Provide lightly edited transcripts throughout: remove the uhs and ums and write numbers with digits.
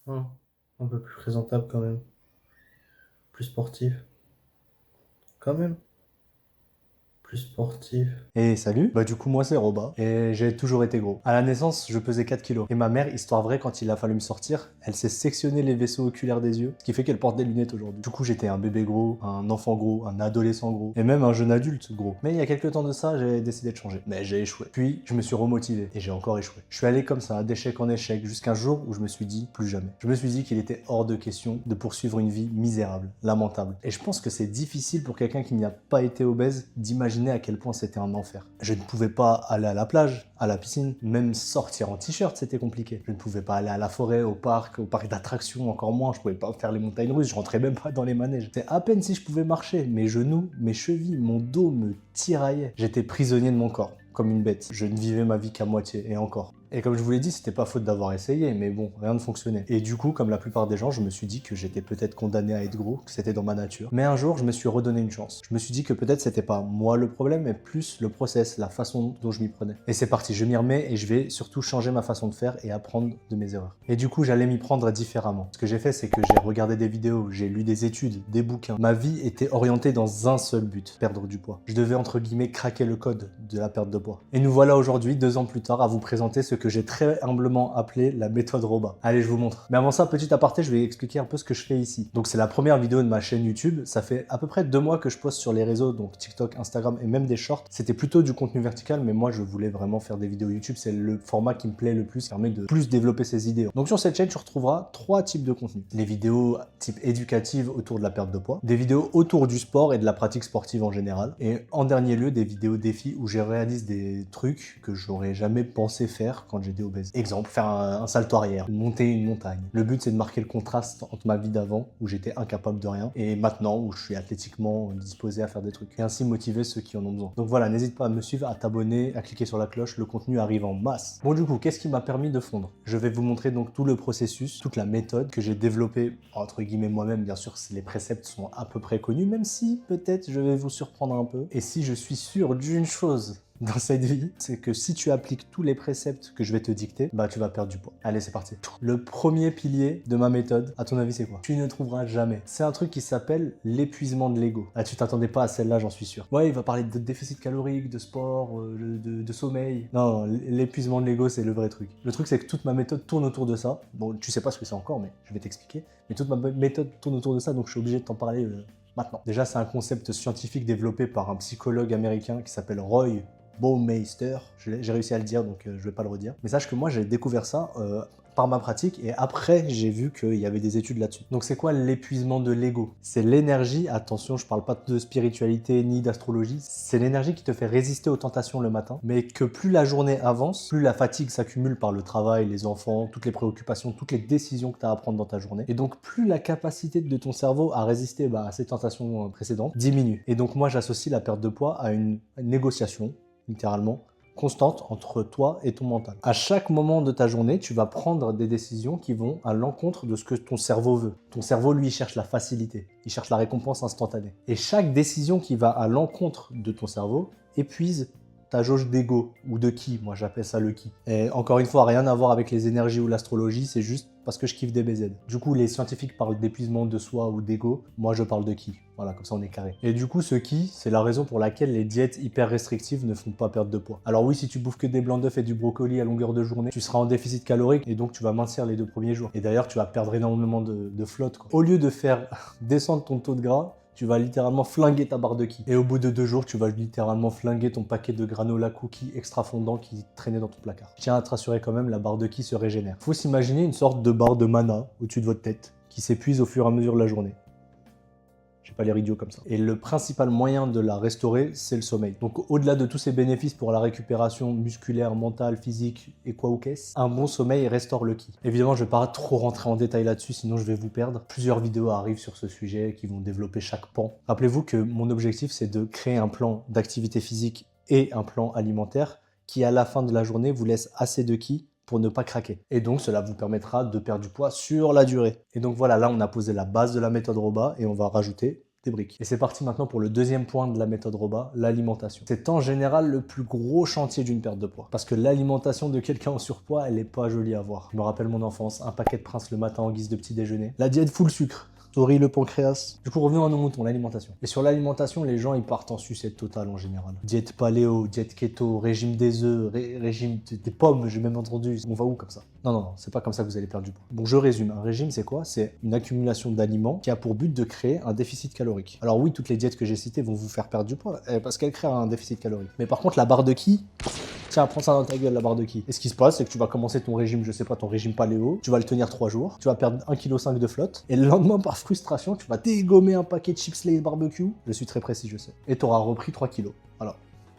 Hein, un peu plus présentable quand même. Plus sportif. Quand même. Plus sportif. Et salut, bah du coup moi c'est Roba et j'ai toujours été gros. À la naissance je pesais 4 kilos et ma mère, histoire vraie, quand il a fallu me sortir, elle s'est sectionné les vaisseaux oculaires des yeux, ce qui fait qu'elle porte des lunettes aujourd'hui. Du coup j'étais un bébé gros, un enfant gros, un adolescent gros et même un jeune adulte gros. Mais il y a quelques temps de ça j'ai décidé de changer. Mais j'ai échoué. Puis je me suis remotivé et j'ai encore échoué. Je suis allé comme ça d'échec en échec jusqu'à un jour où je me suis dit plus jamais. Je me suis dit qu'il était hors de question de poursuivre une vie misérable, lamentable. Et je pense que c'est difficile pour quelqu'un qui n'y a pas été obèse d'imaginer à quel point c'était un enfer. Je ne pouvais pas aller à la plage, à la piscine, même sortir en t-shirt, c'était compliqué. Je ne pouvais pas aller à la forêt, au parc d'attractions, encore moins. Je pouvais pas faire les montagnes russes, je rentrais même pas dans les manèges. C'est à peine si je pouvais marcher. Mes genoux, mes chevilles, mon dos me tiraillaient. J'étais prisonnier de mon corps, comme une bête. Je ne vivais ma vie qu'à moitié, et encore. Et comme je vous l'ai dit, c'était pas faute d'avoir essayé, mais bon, rien ne fonctionnait. Et du coup, comme la plupart des gens, je me suis dit que j'étais peut-être condamné à être gros, que c'était dans ma nature. Mais un jour, je me suis redonné une chance. Je me suis dit que peut-être c'était pas moi le problème, mais plus le process, la façon dont je m'y prenais. Et c'est parti, je m'y remets et je vais surtout changer ma façon de faire et apprendre de mes erreurs. Et du coup, j'allais m'y prendre différemment. Ce que j'ai fait, c'est que j'ai regardé des vidéos, j'ai lu des études, des bouquins. Ma vie était orientée dans un seul but, perdre du poids. Je devais entre guillemets craquer le code de la perte de poids. Et nous voilà aujourd'hui, 2 ans plus tard, à vous présenter ce que j'ai très humblement appelé la méthode Roba. Allez, je vous montre. Mais avant ça, petit aparté, je vais expliquer un peu ce que je fais ici. Donc c'est la première vidéo de ma chaîne YouTube. Ça fait à peu près 2 mois que je poste sur les réseaux, donc TikTok, Instagram et même des shorts. C'était plutôt du contenu vertical, mais moi je voulais vraiment faire des vidéos YouTube. C'est le format qui me plaît le plus, qui permet de plus développer ses idées. Donc sur cette chaîne, tu retrouveras 3 types de contenus. Les vidéos type éducative autour de la perte de poids, des vidéos autour du sport et de la pratique sportive en général, et en dernier lieu, des vidéos défis où je réalise des trucs que j'aurais jamais pensé faire quand j'étais obèse. Exemple, faire un salto arrière, monter une montagne. Le but, c'est de marquer le contraste entre ma vie d'avant, où j'étais incapable de rien, et maintenant, où je suis athlétiquement disposé à faire des trucs. Et ainsi motiver ceux qui en ont besoin. Donc voilà, n'hésite pas à me suivre, à t'abonner, à cliquer sur la cloche, le contenu arrive en masse. Bon du coup, qu'est-ce qui m'a permis de fondre? Je vais vous montrer donc tout le processus, toute la méthode que j'ai développée, entre guillemets moi-même, bien sûr, les préceptes sont à peu près connus, même si peut-être je vais vous surprendre un peu. Et si je suis sûr d'une chose dans cette vie, c'est que si tu appliques tous les préceptes que je vais te dicter, bah tu vas perdre du poids. Allez, c'est parti. Le premier pilier de ma méthode, à ton avis, c'est quoi? Tu ne trouveras jamais. C'est un truc qui s'appelle l'épuisement de l'ego. Ah, tu t'attendais pas à celle-là, j'en suis sûr. Ouais, il va parler de déficit calorique, de sport, de sommeil. Non, l'épuisement de l'ego, c'est le vrai truc. Le truc, c'est que toute ma méthode tourne autour de ça. Bon, tu sais pas ce que c'est encore, mais je vais t'expliquer. Mais toute ma méthode tourne autour de ça, donc je suis obligé de t'en parler maintenant. Déjà, c'est un concept scientifique développé par un psychologue américain qui s'appelle Roy Baumeister, j'ai réussi à le dire, donc je vais pas le redire. Mais sache que moi, j'ai découvert ça par ma pratique et après, j'ai vu qu'il y avait des études là-dessus. Donc c'est quoi l'épuisement de l'ego? C'est l'énergie, attention, je parle pas de spiritualité ni d'astrologie, c'est l'énergie qui te fait résister aux tentations le matin, mais que plus la journée avance, plus la fatigue s'accumule par le travail, les enfants, toutes les préoccupations, toutes les décisions que tu as à prendre dans ta journée. Et donc plus la capacité de ton cerveau à résister à ces tentations précédentes diminue. Et donc moi, j'associe la perte de poids à une négociation littéralement, constante entre toi et ton mental. À chaque moment de ta journée, tu vas prendre des décisions qui vont à l'encontre de ce que ton cerveau veut. Ton cerveau, lui, cherche la facilité, il cherche la récompense instantanée. Et chaque décision qui va à l'encontre de ton cerveau épuise ta jauge d'ego ou de ki, moi j'appelle ça le ki. Et encore une fois, rien à voir avec les énergies ou l'astrologie, c'est juste parce que je kiffe des BZ. Du coup, les scientifiques parlent d'épuisement de soi ou d'ego, moi je parle de ki. Voilà, comme ça on est carré. Et du coup, ce ki, c'est la raison pour laquelle les diètes hyper restrictives ne font pas perdre de poids. Alors oui, si tu bouffes que des blancs d'œufs et du brocoli à longueur de journée, tu seras en déficit calorique et donc tu vas mincir les 2 premiers jours. Et d'ailleurs, tu vas perdre énormément de flotte, quoi. Au lieu de faire descendre ton taux de gras, tu vas littéralement flinguer ta barre de ki. Et au bout de 2 jours, tu vas littéralement flinguer ton paquet de granola cookies extra fondant qui traînait dans ton placard. Je tiens à te rassurer quand même, la barre de ki se régénère. Faut s'imaginer une sorte de barre de mana au-dessus de votre tête qui s'épuise au fur et à mesure de la journée. J'ai pas l'air idiot comme ça. Et le principal moyen de la restaurer, c'est le sommeil. Donc au-delà de tous ces bénéfices pour la récupération musculaire, mentale, physique et quoi ou qu'est-ce, un bon sommeil restaure le ki. Évidemment, je vais pas trop rentrer en détail là-dessus, sinon je vais vous perdre. Plusieurs vidéos arrivent sur ce sujet qui vont développer chaque pan. Rappelez-vous que mon objectif, c'est de créer un plan d'activité physique et un plan alimentaire qui, à la fin de la journée, vous laisse assez de ki pour ne pas craquer. Et donc, cela vous permettra de perdre du poids sur la durée. Et donc voilà, là, on a posé la base de la méthode Roba et on va rajouter des briques. Et c'est parti maintenant pour le deuxième point de la méthode Roba, l'alimentation. C'est en général le plus gros chantier d'une perte de poids. Parce que l'alimentation de quelqu'un en surpoids, elle est pas jolie à voir. Je me rappelle mon enfance, un paquet de Prince le matin en guise de petit déjeuner. La diète full sucre. Sorry le pancréas. Du coup, revenons à nos moutons, l'alimentation. Et sur l'alimentation, les gens, ils partent en sucette totale en général. Diète paléo, diète keto, régime des œufs, régime des pommes, j'ai même entendu. On va où comme ça? Non, c'est pas comme ça que vous allez perdre du poids. Donc je résume, un régime, c'est quoi? C'est une accumulation d'aliments qui a pour but de créer un déficit calorique. Alors oui, toutes les diètes que j'ai citées vont vous faire perdre du poids, parce qu'elles créent un déficit calorique. Mais par contre, la barre de qui? Tiens, prends ça dans ta gueule, la barre de qui. Et ce qui se passe, c'est que tu vas commencer ton régime, je sais pas, ton régime paléo, tu vas le tenir 3 jours, tu vas perdre 1,5 kg de flotte, et le lendemain, par frustration, tu vas dégommer un paquet de chips Lay's barbecue. Je suis très précis, je sais. Et tu auras repris 3 kilos. Voilà.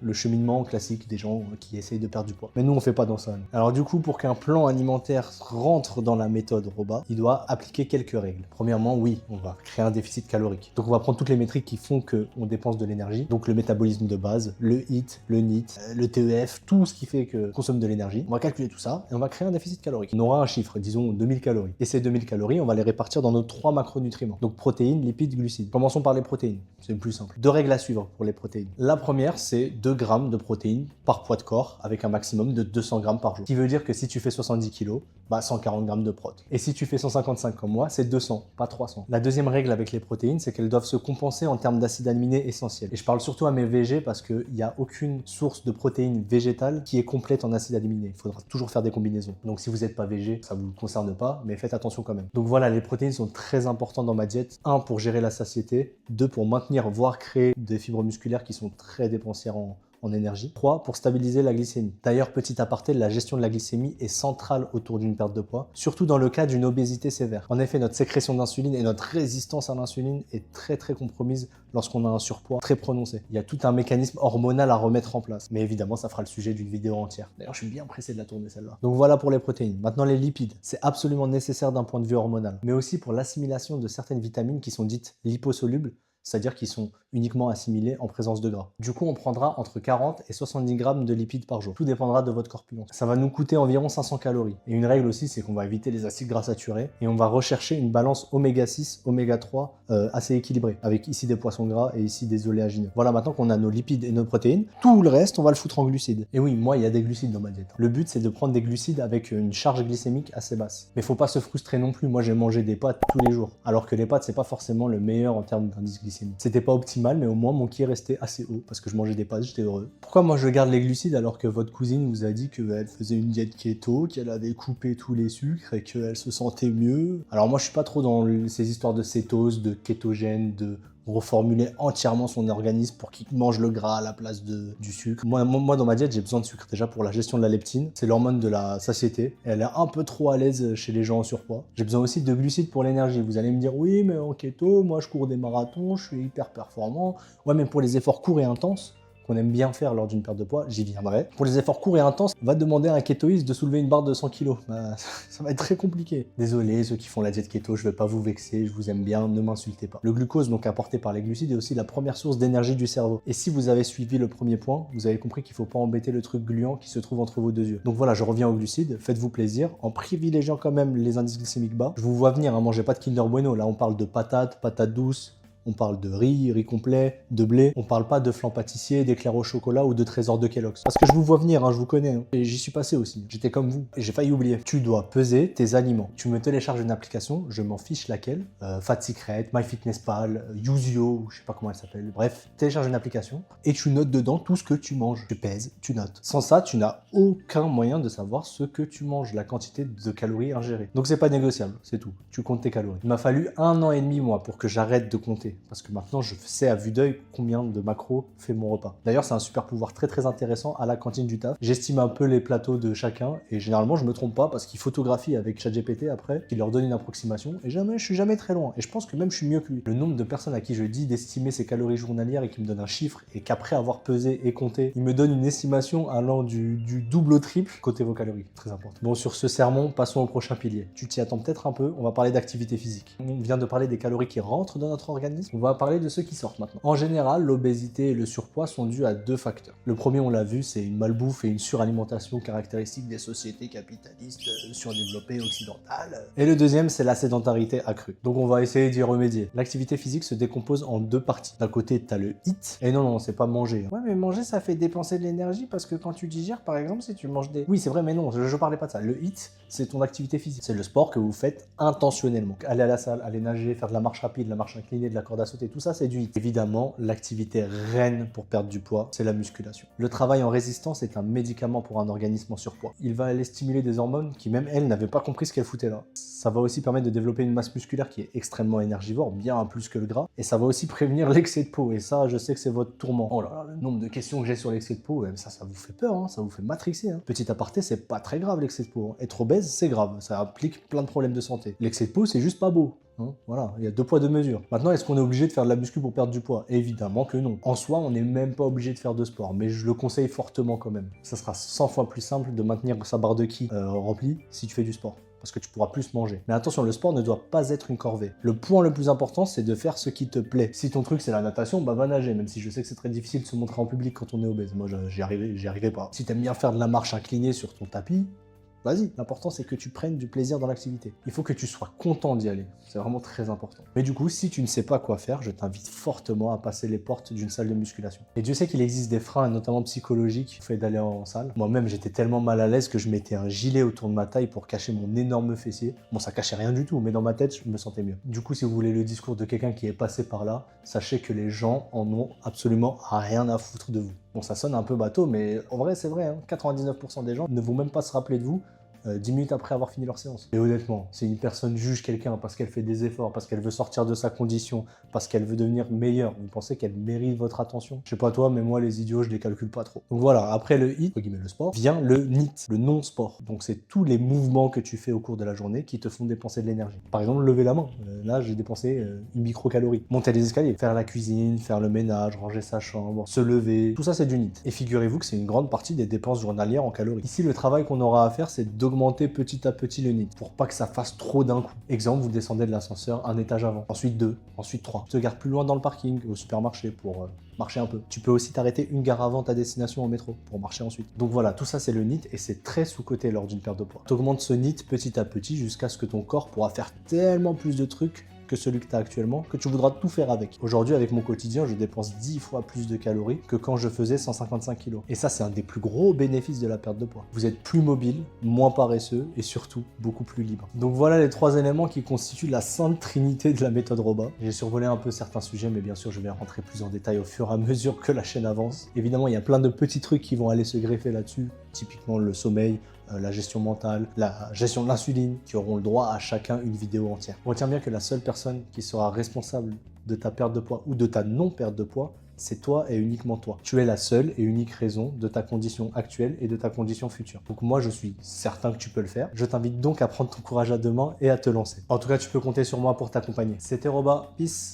Le cheminement classique des gens qui essayent de perdre du poids. Mais nous, on fait pas dans ça. Alors du coup, pour qu'un plan alimentaire rentre dans la méthode Roba, il doit appliquer quelques règles. Premièrement, oui, on va créer un déficit calorique. Donc on va prendre toutes les métriques qui font qu'on dépense de l'énergie. Donc le métabolisme de base, le HIIT, le NEAT, le TEF, tout ce qui fait qu'on consomme de l'énergie. On va calculer tout ça et on va créer un déficit calorique. On aura un chiffre, disons 2000 calories. Et ces 2000 calories, on va les répartir dans nos 3 macronutriments. Donc protéines, lipides, glucides. Commençons par les protéines. C'est le plus simple. 2 règles à suivre pour les protéines. La première, c'est 2 grammes de protéines par poids de corps avec un maximum de 200 grammes par jour. Ce qui veut dire que si tu fais 70 kg, 140 grammes de prot. Et si tu fais 155 comme moi, c'est 200, pas 300. La deuxième règle avec les protéines, c'est qu'elles doivent se compenser en termes d'acides aminés essentiels. Et je parle surtout à mes VG parce qu'il n'y a aucune source de protéines végétales qui est complète en acides aminés. Il faudra toujours faire des combinaisons. Donc si vous n'êtes pas VG, ça ne vous concerne pas, mais faites attention quand même. Donc voilà, les protéines sont très importantes dans ma diète. 1, pour gérer la satiété. 2, pour maintenir, voire créer des fibres musculaires qui sont très dépensières en énergie. 3, pour stabiliser la glycémie. D'ailleurs, petit aparté, la gestion de la glycémie est centrale autour d'une perte de poids, surtout dans le cas d'une obésité sévère. En effet, notre sécrétion d'insuline et notre résistance à l'insuline est très compromise lorsqu'on a un surpoids très prononcé. Il y a tout un mécanisme hormonal à remettre en place. Mais évidemment, ça fera le sujet d'une vidéo entière. D'ailleurs, je suis bien pressé de la tourner celle-là. Donc voilà pour les protéines. Maintenant, les lipides. C'est absolument nécessaire d'un point de vue hormonal, mais aussi pour l'assimilation de certaines vitamines qui sont dites liposolubles, c'est-à-dire qu'ils sont uniquement assimilés en présence de gras. Du coup, on prendra entre 40 et 70 grammes de lipides par jour. Tout dépendra de votre corpulence. Ça va nous coûter environ 500 calories. Et une règle aussi, c'est qu'on va éviter les acides gras saturés et on va rechercher une balance oméga 6, oméga 3 assez équilibrée, avec ici des poissons gras et ici des oléagineux. Voilà, maintenant qu'on a nos lipides et nos protéines, tout le reste, on va le foutre en glucides. Et oui, moi, il y a des glucides dans ma diète. Le but, c'est de prendre des glucides avec une charge glycémique assez basse. Mais faut pas se frustrer non plus. Moi, j'ai mangé des pâtes tous les jours. Alors que les pâtes, c'est pas forcément le meilleur en termes d'indice glycémique. C'était pas optimal, mais au moins mon ki est resté assez haut parce que je mangeais des pâtes, j'étais heureux. Pourquoi moi je garde les glucides alors que votre cousine vous a dit qu'elle faisait une diète keto, qu'elle avait coupé tous les sucres et qu'elle se sentait mieux? Alors moi je suis pas trop dans ces histoires de cétose, de kétogène, de reformuler entièrement son organisme pour qu'il mange le gras à la place du sucre. Moi, dans ma diète, j'ai besoin de sucre. Déjà pour la gestion de la leptine, c'est l'hormone de la satiété. Et elle est un peu trop à l'aise chez les gens en surpoids. J'ai besoin aussi de glucides pour l'énergie. Vous allez me dire, oui, mais en keto, moi je cours des marathons, je suis hyper performant. Ouais, mais pour les efforts courts et intenses, qu'on aime bien faire lors d'une perte de poids, j'y viendrai. Pour les efforts courts et intenses, on va demander à un kétoïste de soulever une barre de 100 kg. Ça va être très compliqué. Désolé, ceux qui font la diète keto, je vais pas vous vexer, je vous aime bien, ne m'insultez pas. Le glucose, donc apporté par les glucides, est aussi la première source d'énergie du cerveau. Et si vous avez suivi le premier point, vous avez compris qu'il faut pas embêter le truc gluant qui se trouve entre vos 2 yeux. Donc voilà, je reviens aux glucides, faites-vous plaisir, en privilégiant quand même les indices glycémiques bas. Je vous vois venir, mangez pas de Kinder Bueno, là on parle de patates, patates douces, on parle de riz complet, de blé. On parle pas de flan pâtissier, d'éclairs au chocolat ou de trésors de Kellogg's. Parce que je vous vois venir, je vous connais. Et j'y suis passé aussi. J'étais comme vous. Et j'ai failli oublier. Tu dois peser tes aliments. Tu me télécharges une application, je m'en fiche laquelle. Fat Secret, MyFitnessPal, Youzio, je sais pas comment elle s'appelle. Bref, télécharge une application et tu notes dedans tout ce que tu manges. Tu pèses, tu notes. Sans ça, tu n'as aucun moyen de savoir ce que tu manges, la quantité de calories ingérées. Donc c'est pas négociable, c'est tout. Tu comptes tes calories. Il m'a fallu 1 an et demi, moi, pour que j'arrête de compter. Parce que maintenant, je sais à vue d'œil combien de macros fait mon repas. D'ailleurs, c'est un super pouvoir très intéressant à la cantine du taf. J'estime un peu les plateaux de chacun et généralement, je me trompe pas parce qu'il photographie avec ChatGPT après, qui leur donne une approximation et je suis jamais très loin. Et je pense que même je suis mieux que lui. Le nombre de personnes à qui je dis d'estimer ses calories journalières et qui me donne un chiffre et qu'après avoir pesé et compté, il me donne une estimation allant du double au triple, côté vos calories. Très important. Bon, sur ce sermon, passons au prochain pilier. Tu t'y attends peut-être un peu, on va parler d'activité physique. On vient de parler des calories qui rentrent dans notre organisme. On va parler de ceux qui sortent maintenant. En général, l'obésité et le surpoids sont dus à deux facteurs. Le premier, on l'a vu, c'est une malbouffe et une suralimentation caractéristique des sociétés capitalistes surdéveloppées occidentales. Et le deuxième, c'est la sédentarité accrue. Donc on va essayer d'y remédier. L'activité physique se décompose en deux parties. D'un côté, tu as le HIIT. Et non, c'est pas manger. Ouais, mais manger, ça fait dépenser de l'énergie parce que quand tu digères, par exemple, si tu manges des... Oui, c'est vrai, mais non, je parlais pas de ça. Le HIIT, c'est ton activité physique. C'est le sport que vous faites intentionnellement. Aller à la salle, aller nager, faire de la marche rapide, de la marche inclinée, de la corde à sauter, tout ça, c'est du HIIT. Évidemment, l'activité reine pour perdre du poids, c'est la musculation. Le travail en résistance est un médicament pour un organisme en surpoids. Il va aller stimuler des hormones qui, même elles, n'avaient pas compris ce qu'elles foutaient là. Ça va aussi permettre de développer une masse musculaire qui est extrêmement énergivore, bien plus que le gras. Et ça va aussi prévenir l'excès de peau. Et ça, je sais que c'est votre tourment. Oh là là, le nombre de questions que j'ai sur l'excès de peau, ça vous fait peur, hein, ça vous fait matrixer. Hein. Petit aparté, c'est pas très grave l'excès de peau. Hein. Être obèse, c'est grave. Ça implique plein de problèmes de santé. L'excès de peau, c'est juste pas beau. Hein, voilà, il y a 2 poids 2 mesures. Maintenant, est-ce qu'on est obligé de faire de la muscu pour perdre du poids? Évidemment que non. En soi, on n'est même pas obligé de faire de sport, mais je le conseille fortement quand même. Ça sera 100 fois plus simple de maintenir sa barre de ki remplie si tu fais du sport. Parce que tu pourras plus manger. Mais attention, le sport ne doit pas être une corvée. Le point le plus important, c'est de faire ce qui te plaît. Si ton truc c'est la natation, bah va nager, même si je sais que c'est très difficile de se montrer en public quand on est obèse. Moi, j'y arriverai pas. Si t'aimes bien faire de la marche inclinée sur ton tapis, vas-y, l'important c'est que tu prennes du plaisir dans l'activité. Il faut que tu sois content d'y aller, c'est vraiment très important. Mais du coup, si tu ne sais pas quoi faire, je t'invite fortement à passer les portes d'une salle de musculation. Et Dieu sait qu'il existe des freins, notamment psychologiques, qui fait d'aller en salle. Moi-même, j'étais tellement mal à l'aise que je mettais un gilet autour de ma taille pour cacher mon énorme fessier. Bon, ça cachait rien du tout, mais dans ma tête, je me sentais mieux. Du coup, si vous voulez le discours de quelqu'un qui est passé par là, sachez que les gens en ont absolument rien à foutre de vous. Bon, ça sonne un peu bateau, mais en vrai, c'est vrai, hein, 99% des gens ne vont même pas se rappeler de vous 10 minutes après avoir fini leur séance. Et honnêtement, si une personne juge quelqu'un parce qu'elle fait des efforts, parce qu'elle veut sortir de sa condition, parce qu'elle veut devenir meilleure, vous pensez qu'elle mérite votre attention? Je sais pas toi, mais moi les idiots, je les calcule pas trop. Donc voilà, après le HIIT, le sport, vient le NEAT, le non-sport. Donc c'est tous les mouvements que tu fais au cours de la journée qui te font dépenser de l'énergie. Par exemple, lever la main. Là, j'ai dépensé une microcalorie. Monter les escaliers, faire la cuisine, faire le ménage, ranger sa chambre, se lever, tout ça c'est du NEAT. Et figurez-vous que c'est une grande partie des dépenses journalières en calories. Ici, le travail qu'on aura à faire, c'est d'augmenter petit à petit le NEAT pour pas que ça fasse trop d'un coup. Exemple, vous descendez de l'ascenseur un étage avant, ensuite 2, ensuite 3. Tu te gares plus loin dans le parking, au supermarché pour marcher un peu. Tu peux aussi t'arrêter une gare avant ta destination en métro pour marcher ensuite. Donc voilà, tout ça c'est le NEAT et c'est très sous-coté lors d'une perte de poids. Tu augmentes ce NEAT petit à petit jusqu'à ce que ton corps pourra faire tellement plus de trucs que celui que tu as actuellement, que tu voudras tout faire avec. Aujourd'hui, avec mon quotidien, je dépense 10 fois plus de calories que quand je faisais 155 kg. Et ça, c'est un des plus gros bénéfices de la perte de poids. Vous êtes plus mobile, moins paresseux et surtout beaucoup plus libre. Donc voilà les 3 éléments qui constituent la sainte trinité de la méthode Roba. J'ai survolé un peu certains sujets, mais bien sûr, je vais rentrer plus en détail au fur et à mesure que la chaîne avance. Évidemment, il y a plein de petits trucs qui vont aller se greffer là-dessus, typiquement le sommeil, la gestion mentale, la gestion de l'insuline, qui auront le droit à chacun une vidéo entière. Retiens bien que la seule personne qui sera responsable de ta perte de poids ou de ta non-perte de poids, c'est toi et uniquement toi. Tu es la seule et unique raison de ta condition actuelle et de ta condition future. Donc moi, je suis certain que tu peux le faire. Je t'invite donc à prendre ton courage à deux mains et à te lancer. En tout cas, tu peux compter sur moi pour t'accompagner. C'était Roba, peace.